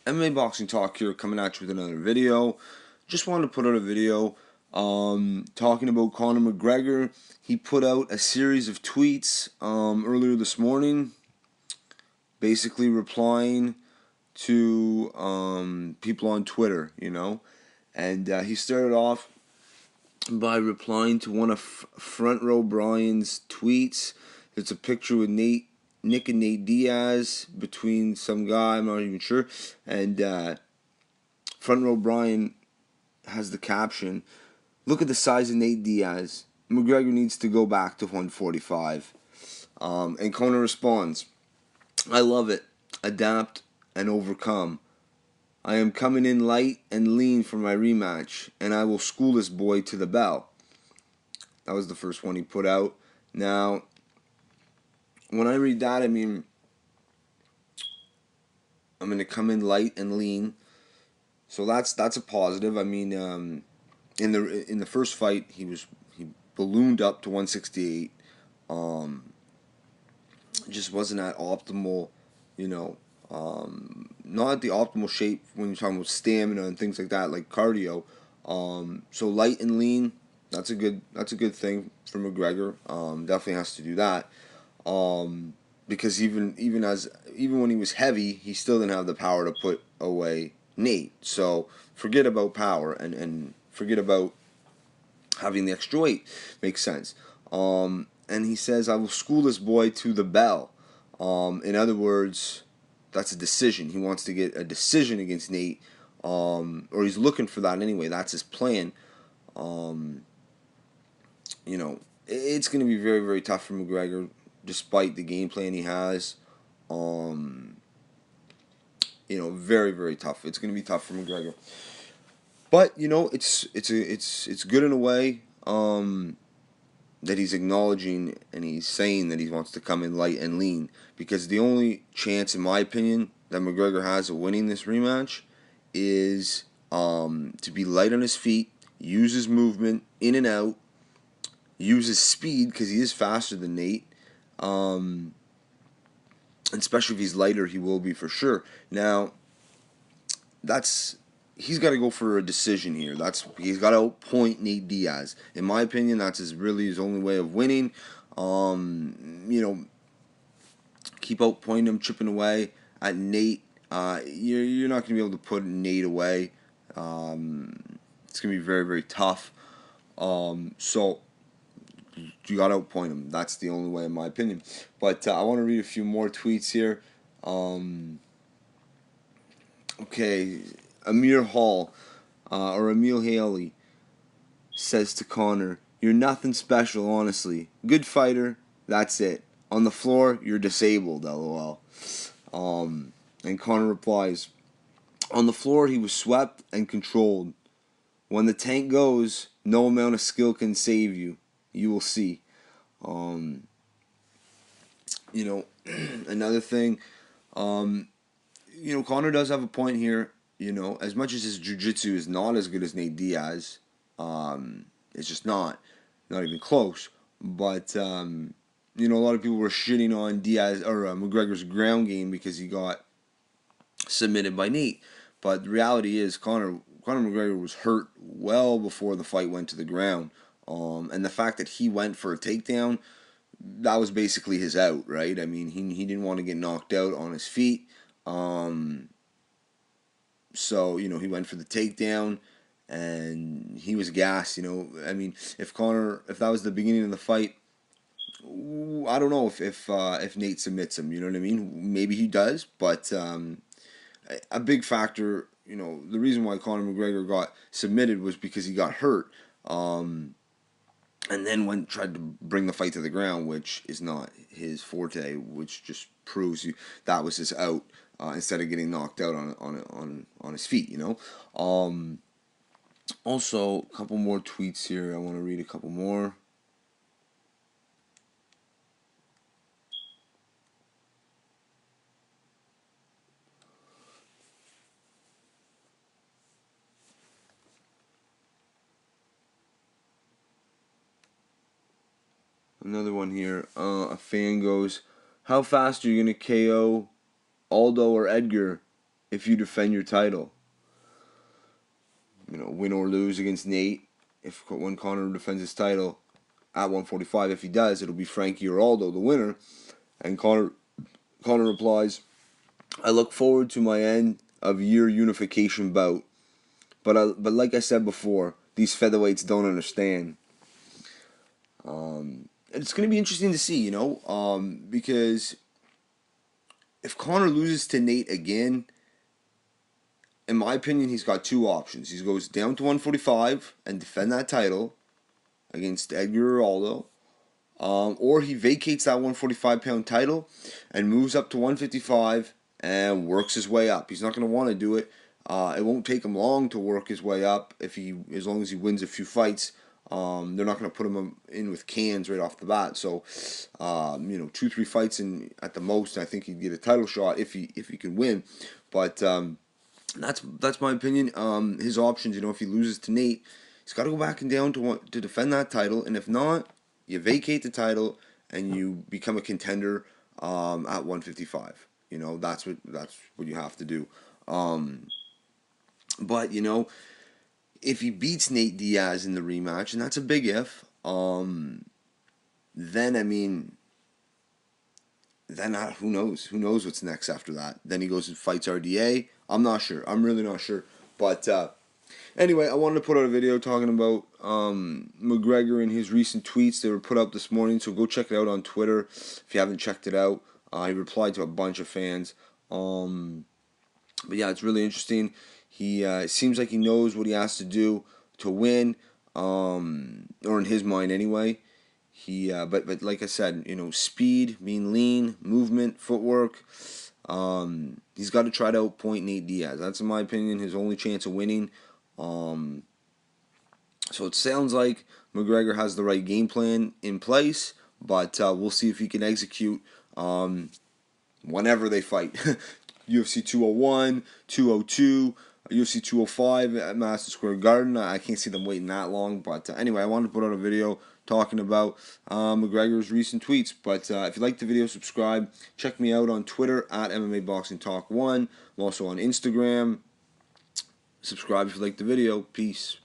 MMA Boxing Talk here, coming at you with another video. Just wanted to put out a video talking about Conor McGregor. He put out a series of tweets earlier this morning, basically replying to people on Twitter, and he started off by replying to one of Front Row Brian's tweets. It's a picture with Nick and Nate Diaz between some guy, I'm not even sure, and Front Row Brian has the caption, "Look at the size of Nate Diaz. McGregor needs to go back to 145." And Conor responds, "I love it. Adapt and overcome. I am coming in light and lean for my rematch, and I will school this boy to the bell." That was the first one he put out. Now, when I read that, I mean, I'm going to come in light and lean. So that's a positive. I mean, in the first fight, he ballooned up to 168. Just wasn't at optimal, not at the optimal shape when you're talking about stamina and things like that, like cardio. So light and lean, that's a good thing for McGregor. Definitely has to do that. Because even when he was heavy, he still didn't have the power to put away Nate. So forget about power and forget about having the extra weight. Makes sense. And he says, "I will school this boy to the bell." In other words, that's a decision. He wants to get a decision against Nate, or he's looking for that anyway. That's his plan. It's going to be very, very tough for McGregor, despite the game plan he has. Very, very tough. It's going to be tough for McGregor. But it's good in a way that he's acknowledging and he's saying that he wants to come in light and lean, because the only chance, in my opinion, that McGregor has of winning this rematch is to be light on his feet, use his movement in and out, use his speed because he is faster than Nate. And especially if he's lighter, he will be for sure. Now, he's got to go for a decision here. He's got to outpoint Nate Diaz. In my opinion, that's his only way of winning. Keep outpointing him, chipping away at Nate. You're not going to be able to put Nate away. It's going to be very, very tough. So you got to outpoint him. That's the only way, in my opinion. But I want to read a few more tweets here. Okay, Amir Hall, or Emil Haley, says to Conor, "You're nothing special, honestly. Good fighter, that's it. On the floor, you're disabled, lol." And Conor replies, "On the floor, he was swept and controlled. When the tank goes, no amount of skill can save you. You will see." Another thing, Conor does have a point here. As much as his jiu-jitsu is not as good as Nate Diaz, it's just not even close. But a lot of people were shitting on Diaz or McGregor's ground game because he got submitted by Nate. But the reality is, Conor McGregor was hurt well before the fight went to the ground, and the fact that he went for a takedown, that was basically his out, right? I mean, he didn't want to get knocked out on his feet. So, he went for the takedown and he was gassed, I mean, if that was the beginning of the fight, I don't know if Nate submits him, you know what I mean? Maybe he does, but a big factor, the reason why Conor McGregor got submitted was because he got hurt. And then tried to bring the fight to the ground, which is not his forte, which just proves that was his out, instead of getting knocked out on his feet. Also, a couple more tweets here. I want to read a couple more. Another one here. A fan goes, "How fast are you going to KO Aldo or Edgar if you defend your title. Win or lose against Nate. When Conor defends his title at 145, if he does, it'll be Frankie or Aldo, the winner. And Conor replies, "I look forward to my end of year unification bout. But like I said before, these featherweights don't understand." It's going to be interesting to see, because if Conor loses to Nate again, in my opinion, he's got two options. He goes down to 145 and defend that title against Edgar or Aldo, or he vacates that 145-pound title and moves up to 155 and works his way up. He's not going to want to do it. It won't take him long to work his way up as long as he wins a few fights. They're not going to put him in with cans right off the bat. So, 2-3 fights in at the most, I think he'd get a title shot if he can win. But that's my opinion. His options, if he loses to Nate, he's got to go back and down to defend that title, and if not, you vacate the title and you become a contender at 155. That's what you have to do. But if he beats Nate Diaz in the rematch, and that's a big if, then who knows? Who knows what's next after that? Then he goes and fights RDA. I'm not sure. I'm really not sure. But anyway, I wanted to put out a video talking about McGregor and his recent tweets. They were put up this morning, so go check it out on Twitter if you haven't checked it out. He replied to a bunch of fans. But yeah, it's really interesting. He seems like he knows what he has to do to win, or in his mind anyway. But like I said, speed, being lean, movement, footwork. He's got to try to outpoint Nate Diaz. That's, in my opinion, his only chance of winning. So it sounds like McGregor has the right game plan in place, but we'll see if he can execute whenever they fight. UFC 201, 202, UFC 205 at Madison Square Garden. I can't see them waiting that long. But anyway, I wanted to put out a video talking about McGregor's recent tweets. But if you like the video, subscribe. Check me out on Twitter at MMA Boxing Talk 1. I'm also on Instagram. Subscribe if you like the video. Peace.